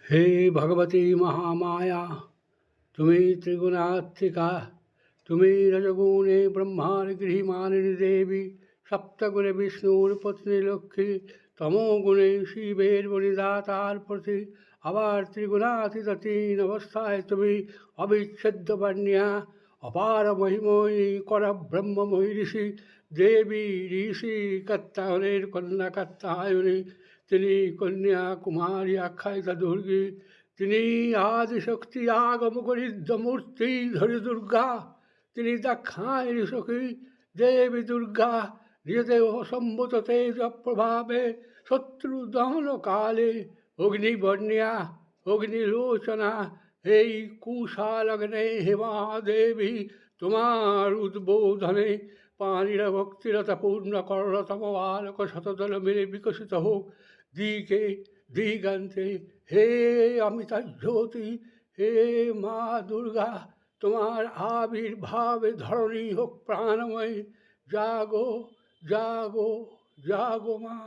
हे भगवती महामाया, तुम्हें त्रिगुणात्मिका, तुम्हें रजगुणे ब्रह्मांड गृहिमानिनी देवी, सप्तगुणे विष्णुपत्नी लक्ष्मी, तमोगुणे शिवेर्वनिदातार प्रति, আবার ত্রিগুণাতীত তিন অবস্থায় তুমি অবিচ্ছেদ্য বন্যা অপার মহিময়ী কর ব্রহ্মময়ী ঋষি দেবী ঋষি কাত্তায়নের কন্যা কাত্তায়নী, তিনি কন্যা কুমারী আখ্যায়িতা দুর্গী, তিনি আদিশক্তি আগমকরিদ্য মূর্তি ধরি দুর্গা, তিনি দাক্ষায়ণী সখী দেবী দুর্গা, নিজদেহ সম্ভূত তেজ প্রভাবে শত্রু দহন কালে অগ্নিবর্ণিয়া অগ্নিলোচনা, এই কুশালগ্নে হেমা দেবী তোমার উদ্বোধনে পানির ভক্তিরতা পূর্ণ করতম বালক শতদল মিলে বিকশিত হোক দিকে দিগান্তে। হে অমিতা জ্যোতি, হে মা দুর্গা, তোমার আবির্ভাবে ধরণী হোক প্রাণময়, জাগো জাগো জাগো মা।